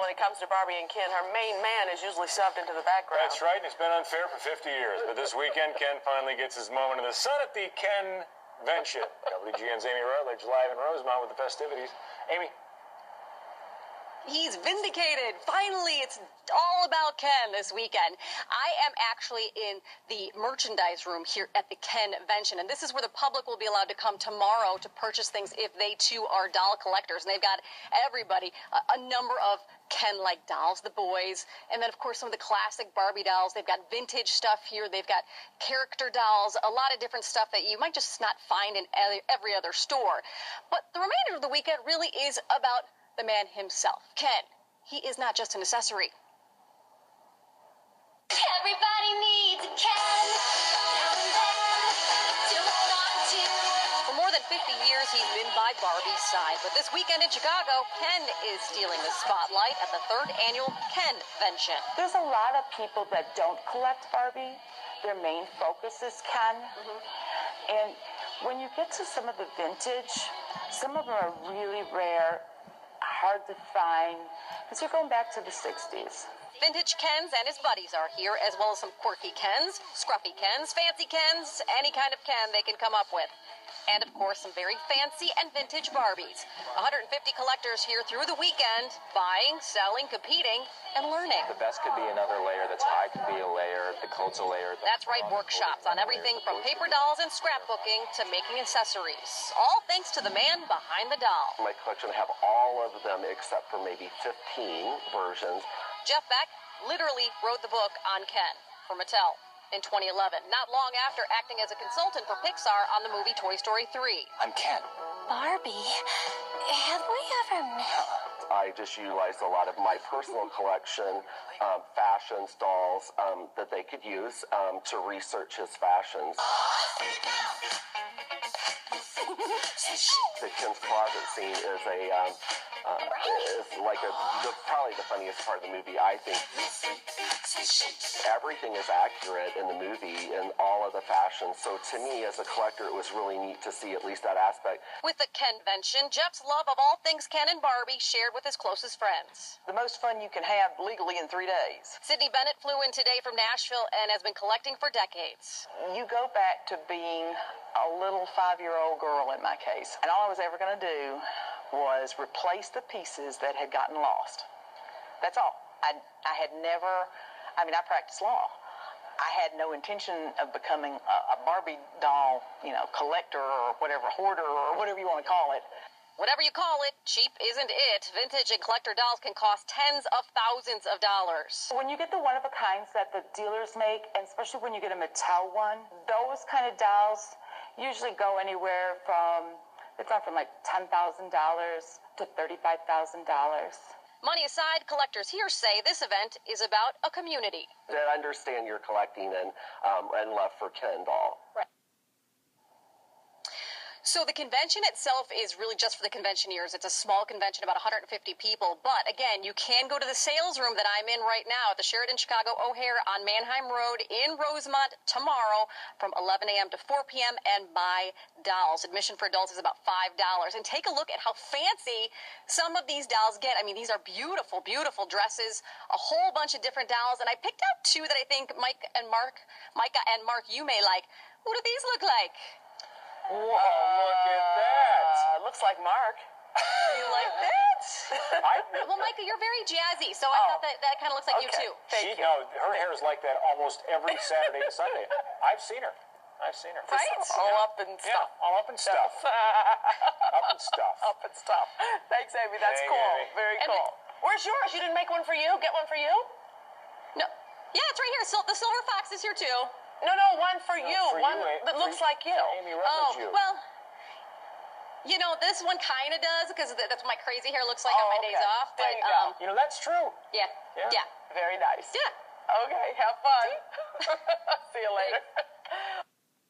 when it comes to Barbie and Ken, her main man is usually shoved into the background. That's right, and it's been unfair for 50 years. But this weekend, Ken finally gets his moment in the sun at the Kenvention. WGN's Amy Rutledge live in Rosemont with the festivities. Amy. He's vindicated. Finally, it's all about Ken this weekend. I am actually in the merchandise room here at the Kenvention, and this is where the public will be allowed to come tomorrow to purchase things if they too are doll collectors. And they've got everybody, a number of Ken-like dolls, the boys, and then of course some of the classic Barbie dolls. They've got vintage stuff here. They've got character dolls, a lot of different stuff that you might just not find in every other store. But the remainder of the weekend really is about the man himself, Ken. He is not just an accessory. Everybody needs a Ken. For more than 50 years, he's been by Barbie's side. But this weekend in Chicago, Ken is stealing the spotlight at the 3rd annual Kenvention. There's a lot of people that don't collect Barbie. Their main focus is Ken. And when you get to some of the vintage, some of them are really rare, hard to find, because you're going back to the 60s. Vintage Kens and his buddies are here, as well as some quirky Kens, scruffy Kens, fancy Kens, any kind of Ken they can come up with. And, of course, some very fancy and vintage Barbies. 150 collectors here through the weekend, buying, selling, competing, and learning. The best could be another layer, the tie could be a layer, the coat's a layer. That's right, workshops on everything from paper dolls and scrapbooking to making accessories. All thanks to the man behind the doll. My collection, I have all of them except for maybe 15 versions. Jeff Beck literally wrote the book on Ken for Mattel in 2011, not long after acting as a consultant for Pixar on the movie Toy Story 3. I'm Ken. Barbie, have we ever met? I just utilized a lot of my personal collection, fashions, dolls, that they could use to research his fashions. The Ken's Closet scene is probably the funniest part of the movie, I think. Everything is accurate in the movie and all of the fashions. So to me, as a collector, it was really neat to see at least that aspect. With the Kenvention, Jeff's love of all things Ken and Barbie shared with his closest friends. The most fun you can have legally in 3 days. Sydney Bennett flew in today from Nashville and has been collecting for decades. You go back to being a little 5-year-old girl in my case, and all I was ever going to do was replace the pieces that had gotten lost. That's all. I had never, I practiced law. I had no intention of becoming a Barbie doll, collector or whatever, hoarder or whatever you want to call it. Whatever you call it, cheap isn't it. Vintage and collector dolls can cost tens of thousands of dollars. When you get the one-of-a-kinds that the dealers make, and especially when you get a Mattel one, those kind of dolls usually go anywhere from, it's not from like $10,000 to $35,000. Money aside, collectors here say this event is about a community. That understand your collecting and love for Ken doll. Right. So the convention itself is really just for the conventioneers. It's a small convention, about 150 people. But again, you can go to the sales room that I'm in right now at the Sheraton Chicago O'Hare on Manheim Road in Rosemont tomorrow from 11 a.m. to 4 p.m. and buy dolls. Admission for adults is about $5. And take a look at how fancy some of these dolls get. I mean, these are beautiful, beautiful dresses, a whole bunch of different dolls. And I picked out two that I think Micah and Mark, you may like. Who do these look like? Whoa, look at that. Looks like Mark. You like that? I, Well, Micah, you're very jazzy, so I thought that kind of looks like you too. her hair is like that almost every Saturday and Sunday. I've seen her. Right? All up and stuff. Yeah, all up and stuff. Up and stuff. Up and stuff. Thanks, Amy. That's Hey, cool. Amy. Very And cool. Where's yours? You didn't make one for you? Get one for you? No. Yeah, it's right here. The silver fox is here too. No, one for you. for One you, that looks like you. Amy Rutledge, you. Well, this one kind of does because that's what my crazy hair looks like on my days off. There But you go. That's true. yeah. Very nice. Yeah. Okay, have fun. See you later.